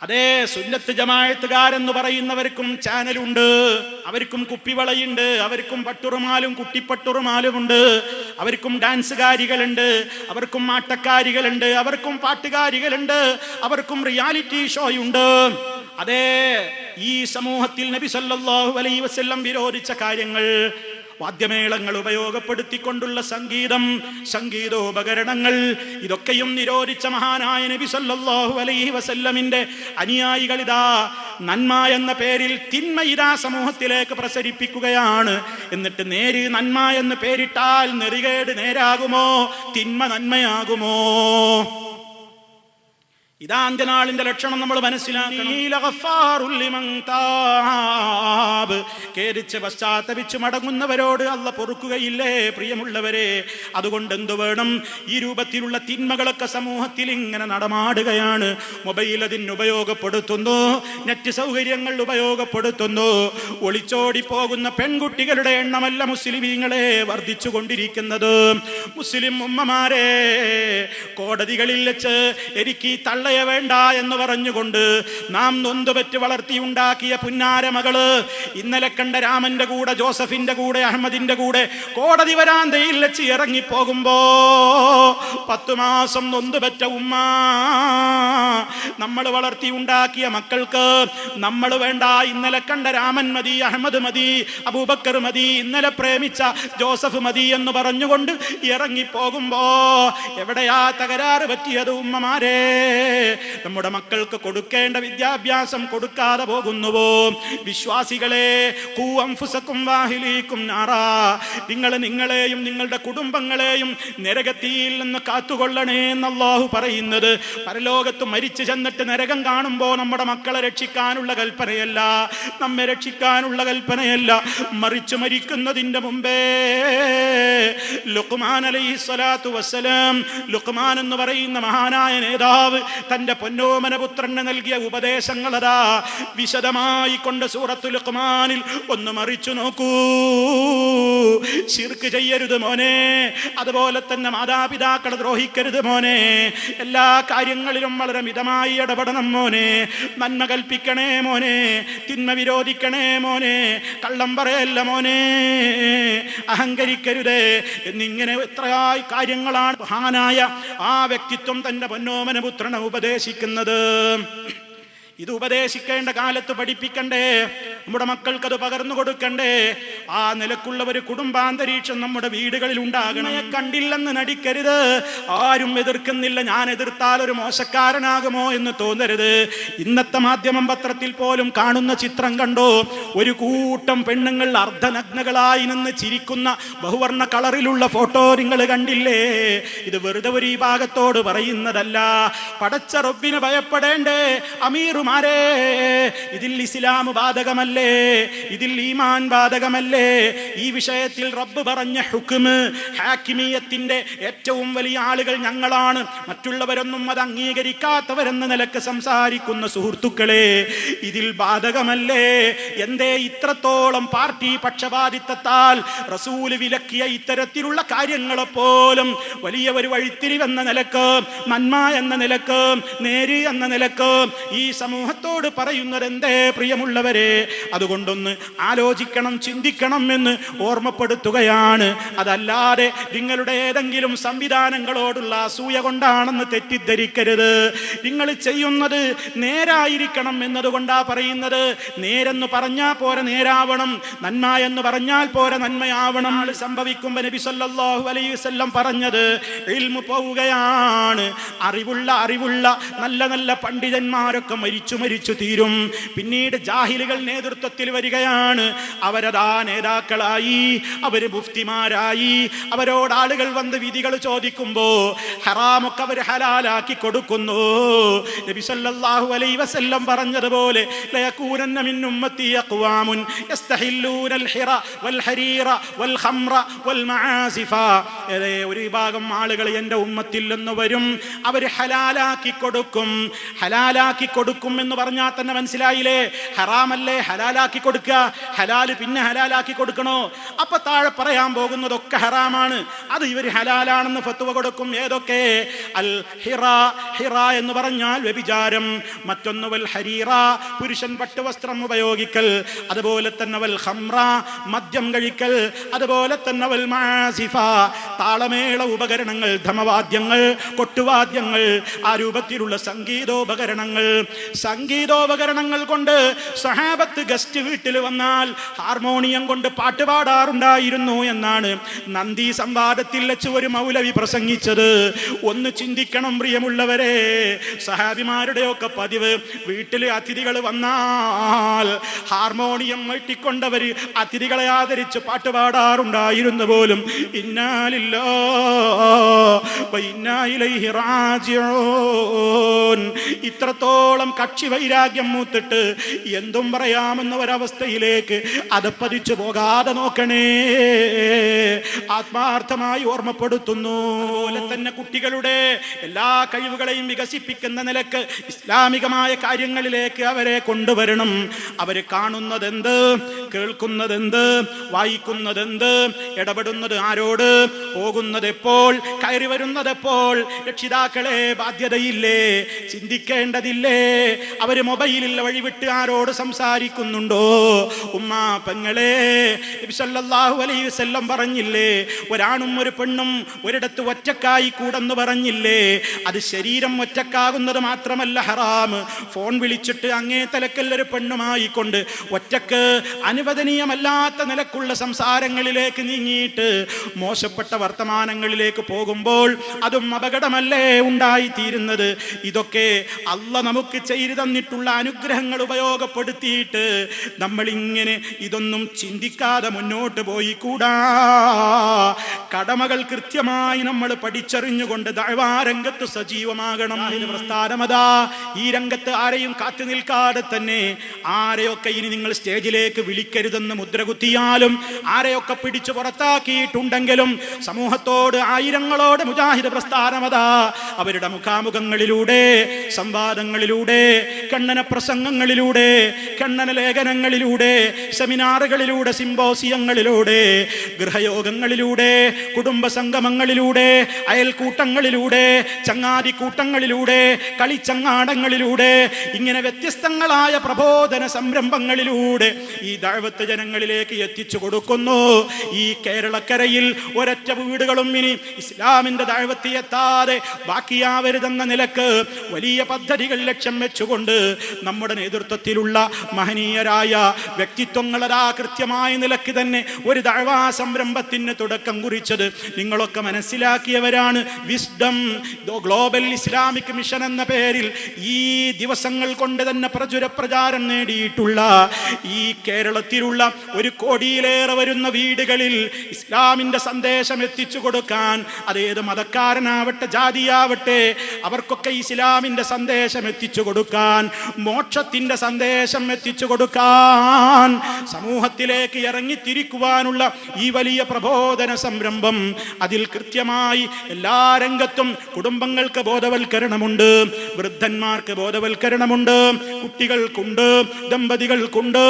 അതേ സുന്നത്ത് ജമാഅത്തുകാരെന്ന് പറയുന്നവർക്കും ചാനലുണ്ട്, അവർക്കും കുപ്പിവളയുണ്ട്, അവർക്കും പട്ടുറുമാലും കുട്ടിപ്പട്ടുറുമാലുമുണ്ട്, അവർക്കും ഡാൻസുകാരികളുണ്ട്, അവർക്കും ആട്ടക്കാരികളുണ്ട്, അവർക്കും പാട്ടുകാരികളുണ്ട്, അവർക്കും റിയാലിറ്റി ഷോയുണ്ട്. അതേ ഈ സമൂഹത്തിൽ നബി സല്ലല്ലാഹു അലൈഹി വസല്ലം വിരോധിച്ച കാര്യങ്ങൾ, വാദ്യമേളങ്ങൾ ഉപയോഗപ്പെടുത്തിക്കൊണ്ടുള്ള സംഗീതം, സംഗീതോപകരണങ്ങൾ, ഇതൊക്കെയും നിരോധിച്ച മഹാനായ നബി സല്ലല്ലാഹു അലൈഹി വസല്ലമിന്റെ അനുയായികൾ ഇതാ നന്മ എന്ന പേരിൽ തിന്മ ഇതാ സമൂഹത്തിലേക്ക് പ്രസരിപ്പിക്കുകയാണ്. എന്നിട്ട് നേര് നന്മ എന്ന് പേരിട്ടാൽ നെറികേട് നേരാകുമോ, തിന്മ നന്മയാകുമോ? ഇതാ അന്ത്യനാളിന്റെ ലക്ഷണം നമ്മൾ മനസ്സിലാക്കണം. കേരിച്ച് പശ്ചാത്തപിച്ച് മടങ്ങുന്നവരോട് അല്ല പൊറുക്കുകയില്ലേ പ്രിയമുള്ളവരെ? അതുകൊണ്ട് എന്തു വേണം? ഈ രൂപത്തിലുള്ള തിന്മകളൊക്കെ സമൂഹത്തിൽ ഇങ്ങനെ നടമാടുകയാണ്. മൊബൈൽ അതിന് ഉപയോഗപ്പെടുത്തുന്നു, നെറ്റ് സൗകര്യങ്ങൾ ഉപയോഗപ്പെടുത്തുന്നു. ഒളിച്ചോടി പോകുന്ന പെൺകുട്ടികളുടെ എണ്ണമല്ല മുസ്ലിമീങ്ങളെ വർദ്ധിച്ചു കൊണ്ടിരിക്കുന്നത്. മുസ്ലിം ഉമ്മമാരെ, കോടതികളിൽ വെച്ച് എനിക്ക് തള്ളയെ വേണ്ട എന്ന് പറഞ്ഞുകൊണ്ട് നാം നൊന്തുപറ്റ് വളർത്തിയുണ്ടാക്കിയ പുന്നാര മകള് ഇന്നലെ കണ്ട രാമന്റെ കൂടെ, ജോസഫിന്റെ കൂടെ, അഹമ്മദിന്റെ കൂടെ കോടതി വരാന്തയിൽ വെച്ച് ഇറങ്ങിപ്പോകുമ്പോ 10 മാസം നൊന്തുപറ്റ ഉമ്മ, നമ്മൾ വളർത്തിയുണ്ടാക്കിയ മക്കൾക്ക് നമ്മൾ വേണ്ട, ഇന്നലെ കണ്ട രാമൻ മതി, അഹമ്മദ് മതി, അബൂബക്കർ മതി, ഇന്നലെ പ്രേമിച്ച ജോസഫ് മതി എന്ന് പറഞ്ഞുകൊണ്ട് ഇറങ്ങിപ്പോകുമ്പോ എവിടെയാ തകരാറ് പറ്റിയത്? ഉമ്മമാരെ, നമ്മുടെ മക്കൾക്ക് കൊടുക്കേണ്ട വിദ്യാഭ്യാസം കൊടുക്കാതെ പോകുന്നുവോ? വിശ്വാസികളെ, ഖൂ അൻഫുസകും വഅഹ്ലീകും നാറാ, നിങ്ങൾ നിങ്ങളെയും നിങ്ങളുടെ കുടുംബങ്ങളെയും നരകത്തിൽ നിന്ന് കാത്തുകൊള്ളണേ എന്ന് അല്ലാഹു പറയുന്നത്. പരലോകത്ത് മരിച്ചു ചെന്നിട്ട് നരകം കാണുമ്പോൾ നമ്മുടെ മക്കളെ രക്ഷിക്കാനുള്ള കൽപ്പനയല്ല, നമ്മെ രക്ഷിക്കാനുള്ള കൽപ്പനയല്ല, മറിച്ച് മരിക്കുന്നതിന്റെ മുമ്പേ ലുഖ്മാൻ അലൈഹിസ്സലാത്തു വസ്സലാം, ലുഖ്മാൻ എന്ന് പറയുന്ന മഹാനായ നേതാവ് തന്റെ പൊന്നോമന പുത്രന് നൽകിയ ഉപദേശങ്ങളതാ വിശദമായി കൊണ്ട് സൂറത്തുൽ ലുഖ്മാനിൽ ഒന്ന് മറിച്ചു നോക്കൂ. ശിർക്ക് ചെയ്യരുത് മോനെ, അതുപോലെ തന്നെ മാതാപിതാക്കളെ ദ്രോഹിക്കരുത് മോനെ, എല്ലാ കാര്യങ്ങളിലും വളരെ മിതമായി ഇടപെടണം മോനെ, നന്മ കൽപ്പിക്കണേ മോനെ, തിന്മ വിരോധിക്കണേ മോനെ, കള്ളം പറയല്ല മോനെ, അഹങ്കരിക്കരുതേ എന്നിങ്ങനെ എത്രയായി കാര്യങ്ങളാണ് മഹാനായ ആ വ്യക്തിത്വം തന്റെ പൊന്നോമന പുത്രനെ ഉപദേശിക്കുന്നത്. ഇത് ഉപദേശിക്കേണ്ട കാലത്ത് പഠിപ്പിക്കണ്ടേ? നമ്മുടെ മക്കൾക്കത് പകർന്നു കൊടുക്കണ്ടേ? ആ നിലക്കുള്ള ഒരു കുടുംബാന്തരീക്ഷം നമ്മുടെ വീടുകളിൽ ഉണ്ടാകണം. കണ്ടില്ലെന്ന് നടിക്കരുത്. ആരും എതിർക്കുന്നില്ല, ഞാൻ എതിർത്താൽ ഒരു മോശക്കാരനാകുമോ എന്ന് തോന്നരുത്. ഇന്നത്തെ മാധ്യമം പത്രത്തിൽ പോലും കാണുന്ന ചിത്രം കണ്ടോ? ഒരു കൂട്ടം പെണ്ണുങ്ങൾ അർദ്ധനഗ്നകളായി നിന്ന് ചിരിക്കുന്ന ബഹുവർണ്ണ കളറിലുള്ള ഫോട്ടോ നിങ്ങൾ കണ്ടില്ലേ? ഇത് വെറുതെ ഒരു ഈ ഭാഗത്തോട് പറയുന്നതല്ല. പടച്ച റബ്ബിനെ ഭയപ്പെടേണ്ടേ അമീറുമാരെ? ഇതിൽ ഇസ്ലാം ബാധകമല്ലേ? ഇതിൽ ഈമാൻ ബാധകമല്ലേ? ഈ വിഷയത്തിൽ റബ്ബ് പറഞ്ഞ ഹുക്മ്, ഹാക്കിമിയത്തിന്റെ ഏറ്റവും വലിയ ആളുകൾ ഞങ്ങളാണ്, മറ്റുള്ളവരൊന്നും അത് അംഗീകരിക്കാത്തവരെന്ന നിലക്ക് സംസാരിക്കുന്ന സുഹൃത്തുക്കളെ, ഇതിൽ ബാധകമല്ലേ? എന്തേ ഇത്രത്തോളം പാർട്ടി പക്ഷപാതിത്വത്താൽ റസൂല് വിലക്കിയ ഇത്തരത്തിലുള്ള കാര്യങ്ങളെപ്പോലും വലിയ ഒരു വഴിത്തിരിവെന്ന നിലക്ക്, നന്മ എന്ന നിലക്ക്, നേര് എന്ന നിലക്ക് ഈ സമൂഹത്തോട് പറയുന്നത് എന്തേ പ്രിയമുള്ളവരെ? അതുകൊണ്ടൊന്ന് ആലോചിക്കണം, ചിന്തിക്കണം എന്ന് ഓർമ്മപ്പെടുത്തുകയാണ്. അതല്ലാതെ നിങ്ങളുടെ ഏതെങ്കിലും സംവിധാനങ്ങളോടുള്ള അസൂയ കൊണ്ടാണെന്ന് തെറ്റിദ്ധരിക്കരുത്. നിങ്ങൾ ചെയ്യുന്നത് നേരായിരിക്കണം എന്നതുകൊണ്ടാ പറയുന്നത്. നേരെന്ന് പറഞ്ഞാൽ പോരെ നേരാവണം, നന്മ എന്ന് പറഞ്ഞാൽ പോരെ നന്മയാവണം. സംഭവിക്കുമ്പോൾ നബി സല്ലല്ലാഹു അലൈഹി വസല്ലം പറഞ്ഞത് ഇൽമു പോവുകയാണ്. അറിവുള്ള നല്ല നല്ല പണ്ഡിതന്മാരൊക്കെ മരിച്ചു തീരും. പിന്നീട് ജാഹിലുകൾ നേതൃത്വത്തിൽ വരികയാണ്. അവരതാ നേതാക്കളായി, അവര് മുഫ്തിമാരായി. അവരോട് ആളുകൾ വന്ന് വിധികൾ ചോദിക്കുമ്പോ ഹറാമൊക്കെ അവർ ഹലാലാക്കി കൊടുക്കുന്നു. നബി സല്ലല്ലാഹു അലൈഹി വസല്ലം പറഞ്ഞതുപോലെ ലയകൂനന്ന മിൻ ഉമ്മത്തി അഖ്വാമുൻ യസ്തഹില്ലൂനൽ ഹിറ വൽ ഹരീറ വൽ ഖംറ വൽ മആസിഫ. ഒരു വിഭാഗം ആളുകൾ എൻ്റെ ഉമ്മത്തിൽ നിന്ന് വരും, അവർ ഹലാലാക്കി കൊടുക്കും. ഹലാലാക്കി കൊടുക്കും എന്ന് പറഞ്ഞാൽ തന്നെ മനസ്സിലായില്ലേ? ഹറാമല്ലേ ഹലാൽ ഹലാലാക്കി കൊടുക്കുക, ഹലാല് പിന്നെ ഹലാലാക്കി കൊടുക്കണോ? അപ്പൊ താഴെ പറയാൻ പോകുന്നതൊക്കെ ഹറാമാണ്, അത് ഇവർ ഹലാലാണെന്ന് ഫത്വ കൊടുക്കും. ഏതൊക്കെ? അൽ ഹിറ, ഹിറ എന്ന് പറഞ്ഞാൽ വ്യഭിചാരം. മറ്റൊന്ന് വൽ ഹരീറ, പുരുഷൻ പട്ടുവസ്ത്രം ഉപയോഗിക്കൽ. അതുപോലെ തന്നെ വൽ ഖംറ, മദ്യം കഴിക്കൽ. അതുപോലെ തന്നെ വൽ മാസിഫ, താളമേള ഉപകരണങ്ങൾ, ധമവാദ്യങ്ങൾ, കൊട്ടുവാദ്യങ്ങൾ, ആ രൂപത്തിലുള്ള സംഗീതോപകരണങ്ങൾ. സംഗീതോപകരണങ്ങൾ കൊണ്ട് സഹാബത്ത് ഗസ്റ്റ് വീട്ടിൽ വന്നാൽ ഹാർമോണിയം കൊണ്ട് പാട്ട് പാടാറുണ്ടായിരുന്നു എന്നാണ് നന്ദി സംവാദത്തിൽ വെച്ച് ഒരു മൗലവി പ്രസംഗിച്ചത്. ഒന്ന് ചിന്തിക്കണം പ്രിയമുള്ളവരെ, സഹാബിമാരുടെയൊക്കെ പതിവ് വീട്ടിലെ അതിഥികൾ വന്നാൽ ഹാർമോണിയം മീട്ടിക്കൊണ്ടവർ അതിഥികളെ ആദരിച്ച് പാട്ട് പാടാറുണ്ടായിരുന്നു പോലും. ഇന്നാ ലില്ലാഹി വ ഇന്നാ ഇലൈഹി റാജിഊൻ. ഇത്രത്തോളം കക്ഷി വൈരാഗ്യം മൂത്തിട്ട് എന്തും പറയാമെന്ന ഒരവസ്ഥയിലേക്ക് അത് പതിച്ചു പോകാതെ നോക്കണേ, ആത്മാർത്ഥമായി ഓർമ്മപ്പെടുത്തുന്നു. അതുപോലെ തന്നെ കുട്ടികളുടെ എല്ലാ കഴിവുകളെയും വികസിപ്പിക്കുന്ന നിലക്ക് ഇസ്ലാമികമായ കാര്യങ്ങളിലേക്ക് അവരെ കൊണ്ടുവരണം. അവര് കാണുന്നതെന്ത്, കേൾക്കുന്നതെന്ത്, വായിക്കുന്നതെന്ത്, ഇടപെടുന്നത് ആരോട്, പോകുന്നത് എപ്പോൾ, കയറി വരുന്നത് എപ്പോൾ, രക്ഷിതാക്കളെ ബാധ്യതയില്ലേ, ചിന്തിക്കേണ്ടതില്ലേ? അവര് മൊബൈലിൽ വഴിവിട്ട് ആരോട് സംസാരിക്കുന്നുണ്ടോ? ഉമ്മ പെങ്ങളെ, നബി സല്ലല്ലാഹു അലൈഹി വസല്ലം പറഞ്ഞില്ലേ, ഒരാണും ഒരു പെണ്ണും ഒരിടത്ത് ഒറ്റക്കായി കൂടെന്ന് പറഞ്ഞില്ലേ? അത് ശരീരം ഒറ്റക്കാകുന്നത് മാത്രമല്ല ഹറാം, ഫോൺ വിളിച്ചിട്ട് അങ്ങേ തലക്കൽ ഒരു പെണ്ണുമായി കൊണ്ട് ഒറ്റക്ക് അനുവദനീയമല്ലാത്ത നിലക്കുള്ള സംസാരങ്ങളിലേക്ക് നീങ്ങിയിട്ട് മോശപ്പെട്ട വർത്തമാനങ്ങളിലേക്ക് പോകുമ്പോൾ അതും അപകടമല്ലേ ഉണ്ടായിത്തീരുന്നത്? ഇതൊക്കെ അള്ളാഹ് നമുക്ക് ചെയ്തു തന്നിട്ടുള്ള അനുഗ്രഹങ്ങൾ ഉപയോഗപ്പെടുത്തിയിട്ട് നമ്മൾ ഇങ്ങനെ ഇതൊന്നും ചിന്തിക്കാതെ മുന്നോട്ട് പോയി കൂടാ. കടമകൾ കൃത്യമായി നമ്മൾ പഠിച്ചറിഞ്ഞുകൊണ്ട് ദഅവാ രംഗത്ത് സജീവമാകണം. പ്രസ്ഥാനമതാ ഈ രംഗത്ത് ആരെയും കാത്തു നിൽക്കാതെ തന്നെ ആരെയൊക്കെ ഇനി നിങ്ങൾ സ്റ്റേജിലേക്ക് വിളിക്കരുതെന്ന് മുദ്രകുത്തിയാലും ആരെയൊക്കെ പിടിച്ചു പുറത്താക്കിയിട്ടുണ്ടെങ്കിലും സമൂഹത്തോട്, ആയിരങ്ങളോട് മുജാഹിദ് പ്രസ്ഥാനമതാ അവരുടെ മുഖാമുഖങ്ങളിലൂടെ, സംവാദങ്ങളിലൂടെ, ഖണ്ഡന പ്രസംഗങ്ങളിലൂടെ, ഖണ്ഡന ലേഖനങ്ങളിലൂടെ, സെമിനാറുകളിലൂടെ, സിംബോസിയങ്ങളിലൂടെ, ഗൃഹയോഗങ്ങളിലൂടെ, കുടുംബ സംഗമങ്ങളിലൂടെ, അയൽക്കൂട്ടങ്ങളിലൂടെ, ചങ്ങാതി കൂട്ടങ്ങളിലൂടെ, കളിച്ചങ്ങാടങ്ങളിലൂടെ, ഇങ്ങനെ വ്യത്യസ്തങ്ങളായ പ്രബോധന സംരംഭങ്ങളിലൂടെ ഈ ദഅവത്ത് ജനങ്ങളിലേക്ക് എത്തിച്ചു കൊടുക്കുന്നു. ഈ കേരളക്കരയിൽ ഒരൊറ്റ വീടുകളും ഇനി ഇസ്ലാമിന്റെ ദഅവത്ത് എത്താതെ ബാക്കിയാവരുതെന്ന നിലക്ക് വലിയ പദ്ധതികൾ ലക്ഷ്യം വെച്ചുകൊണ്ട് നമ്മുടെ നേതൃത്വത്തിലുള്ള മഹനീയരായ വ്യക്തിത്വങ്ങളതാ കൃത്യമായ നിലക്ക് തന്നെ ഒരു ദഅവാ സംരംഭത്തിന് തുടക്കം കുറിച്ചത് നിങ്ങളൊക്കെ മനസ്സിലാക്കിയവരാണ്. വിസ്ഡം ഗ്ലോബൽ ഇസ്ലാമിക് മിഷൻ എന്ന പേരിൽ ഈ ദിവസങ്ങൾ കൊണ്ട് തന്നെ പ്രചുര പ്രചാരം നേടിയിട്ടുള്ള ഈ കേരളത്തിലുള്ള 1 കോടിയിലേറെ വരുന്ന വീടുകളിൽ ഇസ്ലാമിന്റെ സന്ദേശം എത്തിച്ചു കൊടുക്കാൻ, അതേത് മതക്കാരനാവട്ടെ ജാതിയാവട്ടെ, അവർക്കൊക്കെ ഇസ്ലാമിന്റെ സന്ദേശം എത്തിച്ചു കൊടുക്കാൻ, മോക്ഷത്തിന്റെ സന്ദേശം എത്തിച്ചു കൊടുക്കാൻ, സമൂഹത്തിലേക്ക് ഇറങ്ങിത്തിരിക്കുവാനുള്ള ഈ വലിയ പ്രബോധന സംരംഭം, അതിൽ കൃത്യമായി എല്ലാ രംഗത്തും കുടുംബങ്ങൾക്ക് ബോധവൽക്കരണമുണ്ട്, വൃദ്ധന്മാർക്ക് ബോധവൽക്കരണമുണ്ട്, കുട്ടികൾക്കുണ്ട്, ദമ്പതികൾക്കുണ്ട്,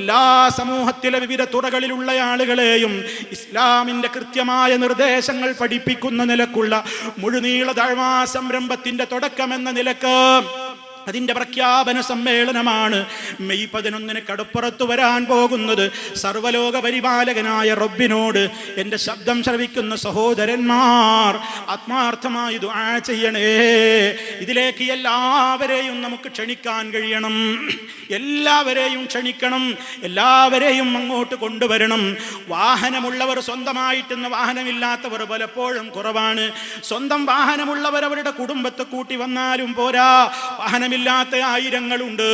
എല്ലാ സമൂഹത്തിലെ വിവിധ തുറകളിലുള്ള ആളുകളെയും ഇസ്ലാമിന്റെ കൃത്യമായ നിർദ്ദേശങ്ങൾ പഠിപ്പിക്കുന്ന നിലക്കുള്ള മുഴുനീള ദഅവാ സംരംഭത്തിന്റെ തുടക്കമെന്ന നിലക്ക് അതിന്റെ പ്രഖ്യാപന സമ്മേളനമാണ് മെയ് 11 കടപ്പുറത്ത് വരാൻ പോകുന്നത്. സർവലോക പരിപാലകനായ റബ്ബിനോട് എൻ്റെ ശബ്ദം ശ്രവിക്കുന്ന സഹോദരന്മാർ ആത്മാർത്ഥമായി ദുആ ചെയ്യണേ. ഇതിലേക്ക് എല്ലാവരെയും നമുക്ക് ക്ഷണിക്കാൻ കഴിയണം, എല്ലാവരെയും ക്ഷണിക്കണം, എല്ലാവരെയും അങ്ങോട്ട് കൊണ്ടുവരണം. വാഹനമുള്ളവർ സ്വന്തമായിട്ടെന്ന്, വാഹനമില്ലാത്തവർ പലപ്പോഴും കുറവാണ്. സ്വന്തം വാഹനമുള്ളവർ അവരുടെ കുടുംബത്തെ കൂട്ടി വന്നാലും പോരാ, വാഹനമില്ലാത്ത ആയിരങ്ങളുണ്ട്.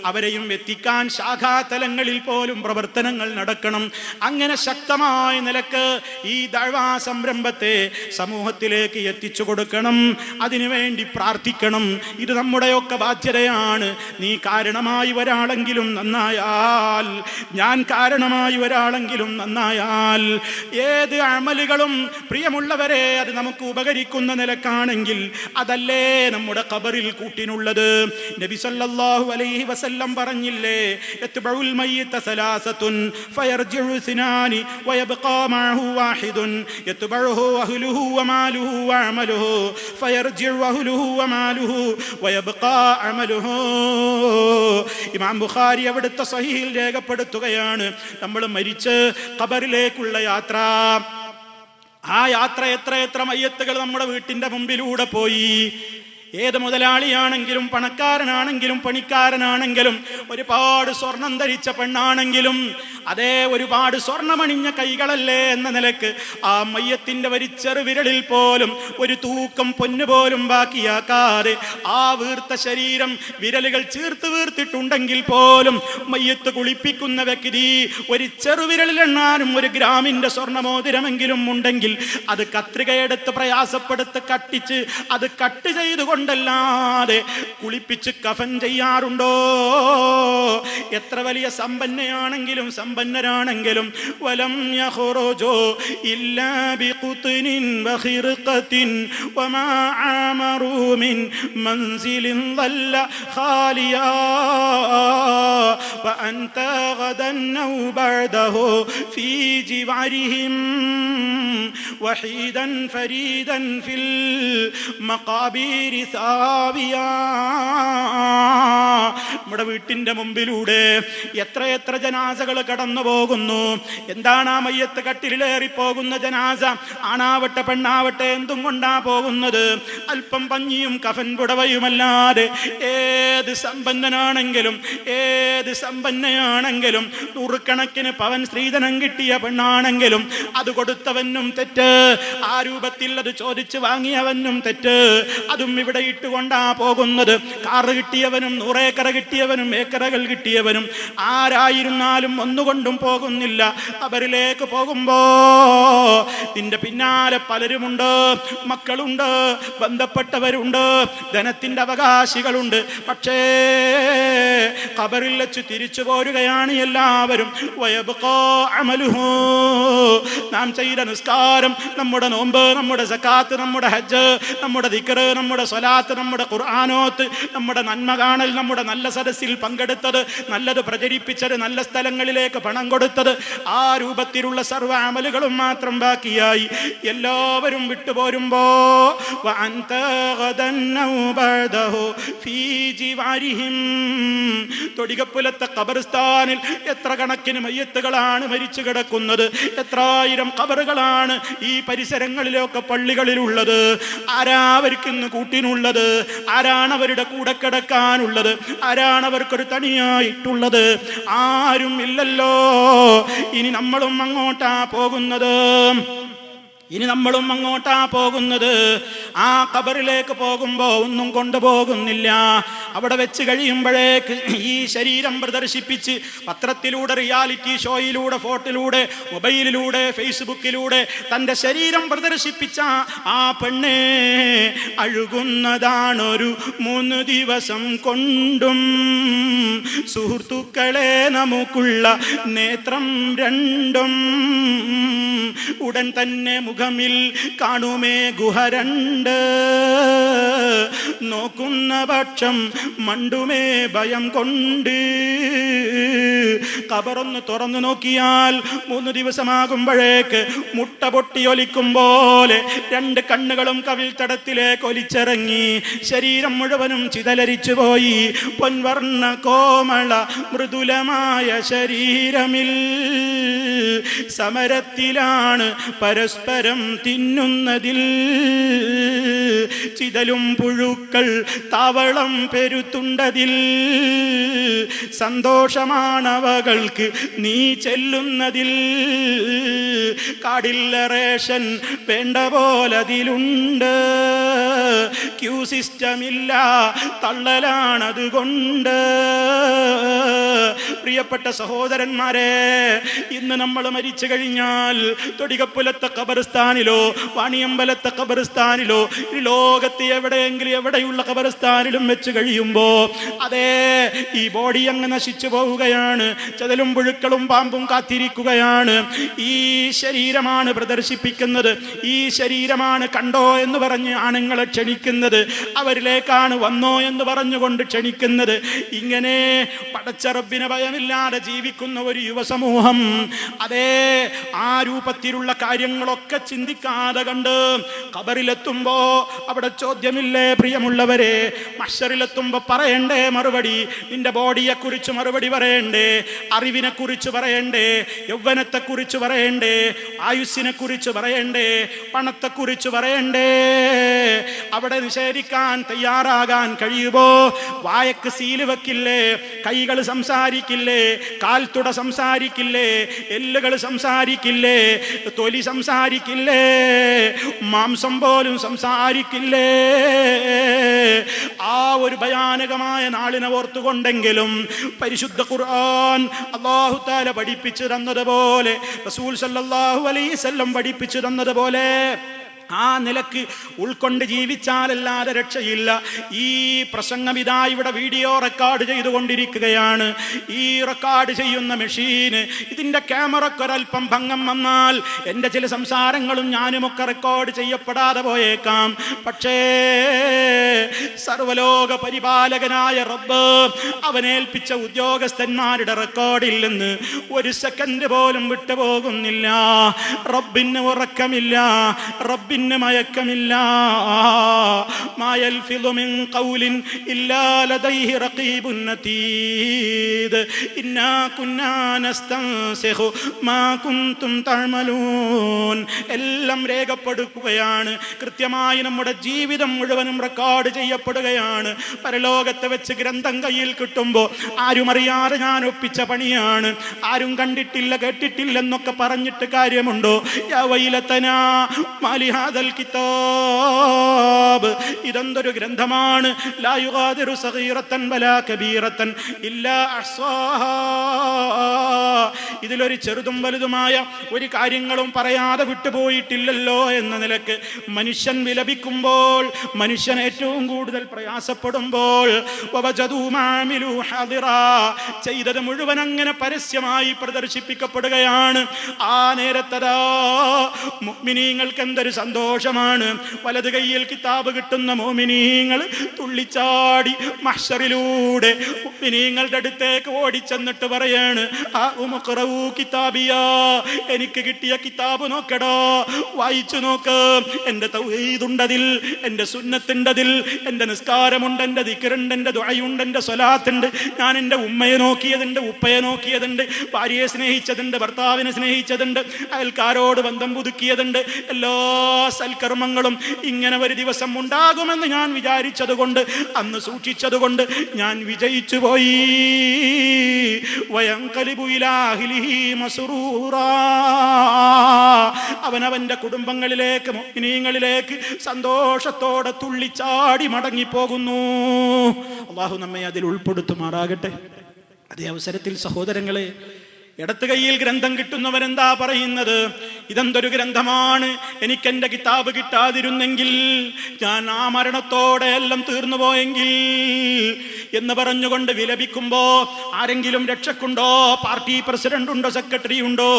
അവരെയും എത്തിക്കാൻ ശാഖാതലങ്ങളിൽ പോലും പ്രവർത്തനങ്ങൾ നടക്കണം. അങ്ങനെ ശക്തമായ നിലക്ക് ഈ ദഅവാ സംരംഭത്തെ സമൂഹത്തിലേക്ക് എത്തിച്ചു കൊടുക്കണം. അതിനുവേണ്ടി പ്രാർത്ഥിക്കണം. ഇത് നമ്മുടെയൊക്കെ ബാധ്യതയാണ്. നീ കാരണമായി ഒരാളെങ്കിലും നന്നായാൽ, ഞാൻ കാരണമായി ഒരാളെങ്കിലും നന്നായാൽ, ഏത് അമലുകളും പ്രിയമുള്ളവരെ അത് നമുക്ക് ഉപകരിക്കുന്ന നിലക്കാണെങ്കിൽ അതല്ലേ നമ്മുടെ ഖബറിൽ കൂട്ടിനുള്ളത്. നബി സല്ലല്ലാഹു അലൈഹി വസല്ലം പറഞ്ഞില്ലേ, യത്ബഉൽ മയ്യിത സലാസത്തുൻ ഫയർജിഉ ഇസ്നാനി വയബ്ഖാ മഅഹു വാഹിദുൻ യത്ബഉഹു അഹ്ലുഹു വമാലുഹു വഅമലുഹു ഫയർജിഉ അഹ്ലുഹു വമാലുഹു വയബ്ഖാ അമലുഹു. ഇമാം ബുഖാരി അവിടുത്തെ സ്വഹീഹിൽ രേഖപ്പെടുത്തുകയാണ്, നമ്മൾ മരിച്ച് ഖബറിലേക്കുള്ള യാത്ര, ആ യാത്ര എത്ര മയ്യത്തുകൾ നമ്മുടെ വീട്ടിന്റെ മുമ്പിലൂടെ പോയി. ഏത് മുതലാളിയാണെങ്കിലും പണക്കാരനാണെങ്കിലും പണിക്കാരനാണെങ്കിലും ഒരുപാട് സ്വർണം ധരിച്ച പെണ്ണാണെങ്കിലും അതേ ഒരുപാട് സ്വർണമണിഞ്ഞ കൈകളല്ലേ എന്ന നിലക്ക് ആ മയ്യത്തിന്റെ ഒരു ചെറുവിരലിൽ പോലും ഒരു തൂക്കം പൊന്നു പോലും ബാക്കിയാക്കാതെ ആ വീർത്ത ശരീരം വിരലുകൾ ചീർത്ത് വീർത്തിട്ടുണ്ടെങ്കിൽ പോലും മയ്യത്ത് കുളിപ്പിക്കുന്ന വ്യക്തി ഒരു ചെറുവിരലിലെണ്ണാനും 1 ഗ്രാമിന്റെ സ്വർണമോതിരമെങ്കിലും ഉണ്ടെങ്കിൽ അത് കത്രികയെടുത്ത് പ്രയാസപ്പെടുത്ത് കട്ടിച്ച് അത് കട്ട് ചെയ്തുകൊണ്ടല്ലാതെ കുളിപ്പിച്ച് കഫൻ ചെയ്യാറുണ്ടോ? എത്ര വലിയ സമ്പന്നയാണെങ്കിലും സമ്പന്നരാണെങ്കിലും വലം യഖ്റുജു ഇല്ലാ ബിഖുത്നിൻ വഖിർഖത്തിൻ വമാ ആമറു മിൻ മൻസിലിൻ ളല്ല ഖാലിയാ വഅൻത ഗദൻ ഔ ബഅദഹു ഫീ ജിവാരിഹിം വഹീദൻ ഫരീദൻ ഫിൽ മഖാബീരി സാവിയാ. നമ്മുടെ വീട്ടിന്റെ മുമ്പിലൂടെ എത്ര ജനാസകൾ കടന്നു പോകുന്നു. എന്താണ് ആ മയ്യത്ത് കട്ടിലേറി പോകുന്ന ജനാസ? ആണാവട്ടെ പെണ്ണാവട്ടെ എന്തും കൊണ്ടാ പോകുന്നത്? അല്പം പഞ്ഞിയും കഫൻ പുടവയുമല്ലാതെ. ഏത് സമ്പന്നനാണെങ്കിലും ഏത് സമ്പന്നയാണെങ്കിലും 100 കണക്കിന് പവൻ സ്ത്രീധനം കിട്ടിയ പെണ്ണാണെങ്കിലും അത് കൊടുത്തവനും തെറ്റ്, ആ രൂപത്തിൽ അത് ചോദിച്ച് വാങ്ങിയവനും തെറ്റ്. അതും ഇവിടെ ഇട്ടുകൊണ്ടാ പോകുന്നത്. കാറ് കിട്ടിയവനും 100 ഏക്കർ കിട്ടിയവനും ഏക്കറകൾ കിട്ടിയവനും ആരായിരുന്നാലും ഒന്നുകൊണ്ടും പോകുന്നില്ല. അവരിലേക്ക് പോകുമ്പോ നിന്റെ പിന്നാലെ പലരുമുണ്ട്, മക്കളുണ്ട്, ബന്ധപ്പെട്ടവരുണ്ട്, ധനത്തിന്റെ അവകാശികളുണ്ട്. പക്ഷേ ഖബറിൽ വെച്ച് തിരിച്ചു പോരുകയാണ് എല്ലാവരും. വയബ്ഖാ അമലുഹു, നാം ചെയ്ത നിസ്കാരം, നമ്മുടെ നോമ്പ്, നമ്മുടെ സക്കാത്ത്, നമ്മുടെ ഹജ്ജ്, നമ്മുടെ ദിക്ർ, നമ്മുടെ സ്വലാത്ത്, നമ്മുടെ ഖുർആനോത്ത്, നമ്മുടെ നന്മ കാണൽ, നമ്മുടെ നല്ല സദസ്സിൽ പങ്കെടുത്തത്, നല്ലത് പ്രചരിപ്പിച്ചത്, നല്ല സ്ഥലങ്ങളിലേക്ക് പണം കൊടുത്തത്, ആ രൂപത്തിലുള്ള സർവ്വ അമലുകളും മാത്രം ബാക്കിയായി. എല്ലാവരും വിട്ടുപോരുമ്പോ തൊടികപ്പുലത്തെ ഖബർസ്ഥാനിൽ എത്ര കണക്കിന് മയ്യത്തുകളാണ് മരിച്ചു കിടക്കുന്നത്. എത്രായിരം ഖബറുകളാണ് ഈ പരിസരങ്ങളിലൊക്കെ പള്ളികളിലുള്ളത്. ആരാവർക്കിന്ന് കൂട്ടിനുള്ളത്? ആരാണ് അവരുടെ കൂടെ കിടക്കാനുള്ളത്? ആരാണ് അവർക്കൊരു തണിയായിട്ടുള്ളത്? ആരും ഇല്ലല്ലോ. ഇനി നമ്മളും അങ്ങോട്ടാ പോകുന്നത്. ആ ഖബറിലേക്ക് പോകുമ്പോൾ ഒന്നും കൊണ്ടുപോകുന്നില്ല. അവിടെ വെച്ച് കഴിയുമ്പോഴേക്ക് ഈ ശരീരം പ്രദർശിപ്പിച്ച് പത്രത്തിലൂടെ, റിയാലിറ്റി ഷോയിലൂടെ, ഫോട്ടിലൂടെ, മൊബൈലിലൂടെ, ഫേസ്ബുക്കിലൂടെ തൻ്റെ ശരീരം പ്രദർശിപ്പിച്ച ആ പെണ്ണെ അഴുകുന്നതാണൊരു 3 ദിവസം കൊണ്ടും. സുഹൃത്തുക്കളെ, നമുക്കുള്ള നേത്രം രണ്ടും. ഉടൻ തന്നെ മുഖമിൽ കാണുമേ ഗുഹ 2. നോക്കുന്ന പക്ഷം മണ്ടുമേ ഭയം കൊണ്ട്. ഖബറൊന്ന് തുറന്നു നോക്കിയാൽ 3 ദിവസമാകുമ്പോഴേക്ക് മുട്ട പൊട്ടി ഒലിക്കും പോലെ 2 കണ്ണുകളും കവിൽ തടത്തിലേക്ക് ഒലിച്ചിറങ്ങി. ശരീരം മുഴുവനും ചിതലരിച്ചു പോയി. പൊൻവർണ്ണ കോമള മൃദുലമായ ശരീരമിൽ സമരത്തിലാണ് പരസ്പരം തിന്നുന്നതിൽ. ചിതലും പുഴുക്കൾ താവളം പെരുത്തുണ്ടതിൽ. സന്തോഷമാണവകൾക്ക് നീ ചെല്ലുന്നതിൽ. കാടില്ല റേഷൻ വേണ്ട പോലതിലുണ്ട്. ക്യൂ സിസ്റ്റമില്ല, തള്ളലാണതുകൊണ്ട്. പ്രിയപ്പെട്ട സഹോദരന്മാരെ, ഇന്ന് നമ്മൾ മരിച്ചു കഴിഞ്ഞാൽ തൊടികപ്പുലത്തെ ഖബർസ്ഥാനിലോ വാണിയമ്പലത്തെ ഖബർസ്ഥാനിലോ ഈ ലോകത്ത് എവിടെയുള്ള ഖബർസ്ഥാനിലും വെച്ച് കഴിയുമ്പോ അതേ ഈ ബോഡി അങ്ങ് നശിച്ചു പോവുകയാണ്. ചതലും പുഴുക്കളും പാമ്പും കാത്തിരിക്കുകയാണ്. ഈ ശരീരമാണ് പ്രദർശിപ്പിക്കുന്നത്, ഈ ശരീരമാണ് കണ്ടോ എന്ന് പറഞ്ഞ് ആണുങ്ങളെ ക്ഷണിക്കുന്നത്, അവരിലേക്കാണ് വന്നോ എന്ന് പറഞ്ഞുകൊണ്ട് ക്ഷണിക്കുന്നത്. ഇങ്ങനെ പടച്ച റബ്ബിനെ ഭയമില്ലാതെ ജീവിക്കുന്ന ഒരു യുവസമൂഹം അതേ ആ രൂപത്തിലുള്ള കാര്യങ്ങളൊക്കെ ചിന്തിക്കാതെ കണ്ട് ഖബറിലെത്തുമ്പോ അവിടെ ചോദ്യമില്ലേ പ്രിയമുള്ളവരെ? മഹ്ശറിലെത്തുമ്പോ പറയണ്ടേ മറുപടി? നിന്റെ ബോഡിയെ കുറിച്ച് മറുപടി പറയണ്ടേ? അറിവിനെ കുറിച്ച് പറയണ്ടേ? യൗവനത്തെ കുറിച്ച് പറയണ്ടേ? ആയുസ്സിനെ കുറിച്ച് പറയണ്ടേ? പണത്തെ കുറിച്ച് പറയണ്ടേ? അവിടെ നിഷേധിക്കാൻ തയ്യാറാകാൻ കഴിയുമോ? വായക്ക് സീല് വെക്കില്ലേ? കൈകൾ സംസാരിക്കില്ലേ? കാൽത്തുട സംസാരിക്കില്ലേ? എല്ലുകൾ സംസാരിക്കില്ലേ? തൊലി സംസാരിക്കില്ലേ? മാംസം പോലും സംസാരിക്കില്ലേ? ആ ഒരു ഭയാനകമായ നാളിനെ ഓർത്തുകൊണ്ടെങ്കിലും പരിശുദ്ധ ഖുർആൻ അല്ലാഹു തആല പഠിപ്പിച്ചു തന്നതുപോലെ, റസൂൽ സല്ലല്ലാഹു അലൈഹി വസല്ലം പഠിപ്പിച്ചു തന്നതുപോലെ ആ നിലക്ക് ഉൾക്കൊണ്ട് ജീവിച്ചാലല്ലാതെ രക്ഷയില്ല. ഈ പ്രസംഗം ഇതാ ഇവിടെ വീഡിയോ റെക്കോർഡ് ചെയ്തുകൊണ്ടിരിക്കുകയാണ്. ഈ റെക്കോർഡ് ചെയ്യുന്ന മെഷീന് ഇതിൻ്റെ ക്യാമറക്കൊരൽപ്പം ഭംഗം വന്നാൽ എൻ്റെ ചില സംസാരങ്ങളും ഞാനുമൊക്കെ റെക്കോർഡ് ചെയ്യപ്പെടാതെ പോയേക്കാം. പക്ഷേ സർവലോക പരിപാലകനായ റബ്ബ് അവനേൽപ്പിച്ച ഉദ്യോഗസ്ഥന്മാരുടെ റെക്കോർഡിൽ നിന്ന് ഒരു സെക്കൻഡ് പോലും വിട്ടുപോകുന്നില്ല. റബ്ബിന് ഉറക്കമില്ല, റബ്ബിന് മയക്കമില്ല. മാ യൽഫിളു മിൻ ഖൗലിൻ ഇല്ലാ ലദൈഹി റഖീബുൻ അതീദ് ഇന്നാ കുന്നാ നസ്തൻസിഖു മാ കുൻതും തഅമലൂൻ. എല്ലാം രേഖപ്പെടുത്തുകയാണ്. കൃത്യമായി നമ്മുടെ ജീവിതം മുഴുവനും റെക്കോർഡ് ചെയ്യപ്പെടുകയാണ്. പരലോകത്തെ വെച്ച് ഗ്രന്ഥം കയ്യിൽ കിട്ടുമ്പോൾ ആരും അറിയാതെ ഞാൻ ഒപ്പിച്ച പണിയാണ്, ആരും കണ്ടിട്ടില്ല കേട്ടിട്ടില്ലെന്നൊക്കെ പറഞ്ഞിട്ട് കാര്യമുണ്ടോ? യാ വൈലതനാ മാലി ഹാദൽ കിതാബ്, ഇതെന്തൊരു ഗ്രന്ഥമാണ്. ലാ യുഗാദിറു സഗീറത്തൻ വലാ കബീറത്തൻ ഇല്ലാ അഹ്സാഹാ. ഇതിലൊരു ചെറുതും വലുതുമായ ഒരു കാര്യങ്ങളും പറയാതെ വിട്ടുപോയിട്ടില്ലല്ലോ എന്ന നിലക്ക് മനുഷ്യൻ വിലപിക്കുമ്പോൾ, മനുഷ്യൻ ഏറ്റവും കൂടുതൽ പ്രയാസപ്പെടുമ്പോൾ ചെയ്തത് മുഴുവൻ അങ്ങനെ പരസ്യമായി പ്രദർശിപ്പിക്കപ്പെടുകയാണ്. ആ നേരത്തതാ മുഅ്മിനീങ്ങൾക്ക് എന്തൊരു സന്തോഷമാണ്. വലത് കയ്യിൽ കിതാബ് കിട്ടുന്ന മുഅ്മിനീങ്ങൾ തുള്ളിച്ചാടി മഹ്ശറിലൂടെ മുഅ്മിനീങ്ങളുടെ അടുത്തേക്ക് ഓടിച്ചെന്നിട്ട് പറയാണ്, എനിക്ക് കിട്ടിയ കിതാബ് നോക്കടാ, വായിച്ചു നോക്ക്. എൻ്റെ തൗഹീദുണ്ടതിൽ, എൻ്റെ സുന്നത്തുണ്ടതിൽ, എൻ്റെ നിസ്കാരമുണ്ട്, എൻ്റെ ദിക്റുണ്ട്, എൻ്റെ ദുആയുണ്ട്, എൻ്റെ സ്വലാത്തുണ്ട്. ഞാൻ എൻ്റെ ഉമ്മയെ നോക്കിയതുണ്ട്, ഉപ്പയെ നോക്കിയതുണ്ട്, ഭാര്യയെ സ്നേഹിച്ചതുണ്ട്, ഭർത്താവിനെ സ്നേഹിച്ചതുണ്ട്, അയൽക്കാരോട് ബന്ധം പുതുക്കിയതുണ്ട്. എല്ലാ സൽക്കർമ്മങ്ങളും ഇങ്ങനെ ഒരു ദിവസം ഉണ്ടാകുമെന്ന് ഞാൻ വിചാരിച്ചതുകൊണ്ട്, അന്ന് സൂക്ഷിച്ചതുകൊണ്ട് ഞാൻ വിജയിച്ചു പോയി. വയൻഖലിബു ഇലാ അഹ്ലിഹി മസ്റൂറാ. അവനവൻ്റെ കുടുംബങ്ങളിലേക്ക്, മുഅ്മിനീങ്ങളിലേക്ക് സന്തോഷത്തോടെ തുള്ളിച്ചാടി മടങ്ങിപ്പോകുന്നു. അല്ലാഹു നമ്മെ അതിൽ ഉൾപ്പെടുത്തുമാറാകട്ടെ. അതേ അവസരത്തിൽ സഹോദരങ്ങളെ, ഇടത്ത് കയ്യിൽ ഗ്രന്ഥം കിട്ടുന്നവരെന്താ പറയുന്നത്? ഇതെന്തൊരു ഗ്രന്ഥമാണ്, എനിക്കെൻ്റെ കിതാബ് കിട്ടാതിരുന്നെങ്കിൽ, ഞാൻ ആ മരണത്തോടെ എല്ലാം തീർന്നു പോയെങ്കിൽ എന്ന് പറഞ്ഞുകൊണ്ട് വിലപിക്കുമ്പോ ആരെങ്കിലും രക്ഷക്കുണ്ടോ? പാർട്ടി പ്രസിഡന്റ് ഉണ്ടോ? സെക്രട്ടറി ഉണ്ടോ?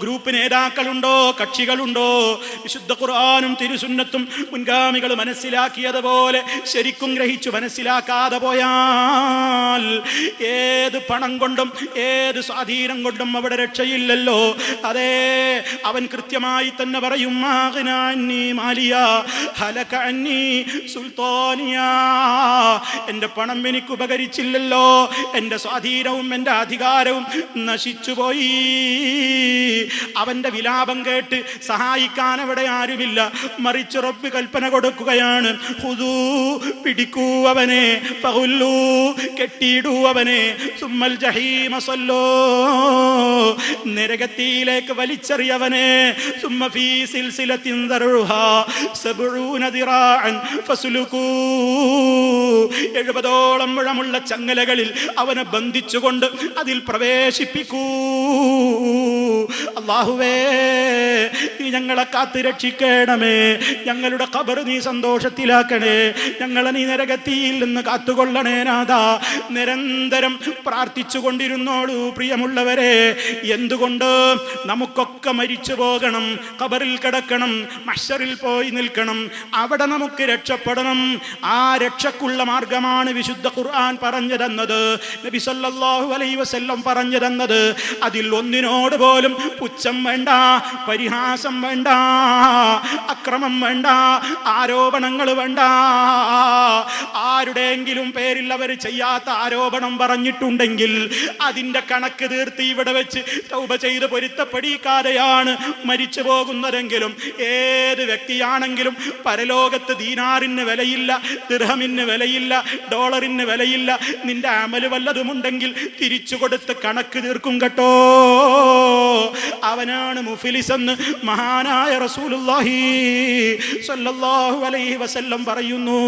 ഗ്രൂപ്പ് നേതാക്കളുണ്ടോ? കക്ഷികളുണ്ടോ? വിശുദ്ധ ഖുർആനും തിരുസുന്നത്തും മുൻഗാമികൾ മനസ്സിലാക്കിയതുപോലെ ശരിക്കും ഗ്രഹിച്ചു മനസ്സിലാക്കാതെ പോയാൽ ഏത് പണം കൊണ്ടും ഏത് സ്വാധീനം കൊണ്ടും അവിടെ രക്ഷയില്ലല്ലോ. അതേ, അവൻ കൃത്യമായി തന്നെ പറയും, എൻ്റെ പണം എനിക്ക് ഉപകരിച്ചില്ലല്ലോ, എൻ്റെ സ്വാധീനവും എൻ്റെ അധികാരവും നശിച്ചുപോയി. അവൻ്റെ വിലാപം കേട്ട് സഹായിക്കാൻ അവിടെ ആരുമില്ല. മറിച്ച് റബ്ബ് കൽപ്പന കൊടുക്കുകയാണ്, ഖുദൂ, പിടിക്കൂ അവനെ, ഫഗുല്ലൂ, കെട്ടിയിടൂ അവനെ, സുമ്മൽ ജഹീമ സല്ലൂ. നരകത്തിയിലേക്ക് വലിച്ചെറിയവനെ സുമ്മ ഫീ സിൽസിലത്തിൻ ദർഉഹാ 70 ദിറാഅൻ ഫസ്ലുകൂ 70ഓളം മുഴമുള്ള ചങ്ങലകളിൽ അവനെ ബന്ധിച്ചുകൊണ്ട് അതിൽ പ്രവേശിപ്പിക്കൂ. അല്ലാഹുവേ, നീ ഞങ്ങളെ കാത്ത് രക്ഷിക്കണമേ, ഞങ്ങളുടെ ഖബർ നീ സന്തോഷത്തിലാക്കണേ, ഞങ്ങളെ നീ നരകത്തിയിൽ നിന്ന് കാത്തുകൊള്ളണേ നാഥാ. നിരന്തരം പ്രാർത്ഥിച്ചു കൊണ്ടിരുന്നോളൂ പ്രിയമുള്ളവരെ. എന്തുകൊണ്ട്? നമുക്കൊക്കെ മരിച്ചു പോകണം, ഖബറിൽ കിടക്കണം, മഹ്ശറിൽ പോയി നിൽക്കണം, അവിടെ നമുക്ക് രക്ഷപ്പെടണം. ആ രക്ഷക്കുള്ള മാർഗമാണ് വിശുദ്ധ ഖുർആൻ പറഞ്ഞു തന്നത്, നബി സല്ലല്ലാഹു അലൈഹി വസല്ലം പറഞ്ഞു തന്നത്. അതിൽ ഒന്നിനോട് പോലും പുച്ഛം വേണ്ട, പരിഹാസം വേണ്ട, അക്രമം വേണ്ട, ആരോപണങ്ങൾ വേണ്ട. ആരുടെയെങ്കിലും പേരിൽ അവർ ചെയ്യാത്ത ആരോപണം പറഞ്ഞിട്ടുണ്ടെങ്കിൽ അതിൻ്റെ കണക്ക് തീർത്ത് ഇവിടെ വെച്ച് തൗബ ചെയ്ത് പൊരുത്തപ്പെടിക്കാതെയാണ് മരിച്ചു പോകുന്നതെങ്കിലും ഏത് വ്യക്തിയാണെങ്കിലും പരലോകത്ത് ദീനാറിന് വിലയില്ല, ദിർഹമിന് വിലയില്ല, ഡോളറിന് വിലയില്ല. നിന്റെ അമല് വല്ലതുമുണ്ടെങ്കിൽ തിരിച്ചു കൊടുത്ത് കണക്ക് തീർക്കും കേട്ടോ. അവനാണ് മുഫ്ലിസ് എന്ന് മഹാനായ റസൂലുള്ളാഹി സ്വല്ലല്ലാഹു അലൈഹി വസല്ലം പറയുന്നു.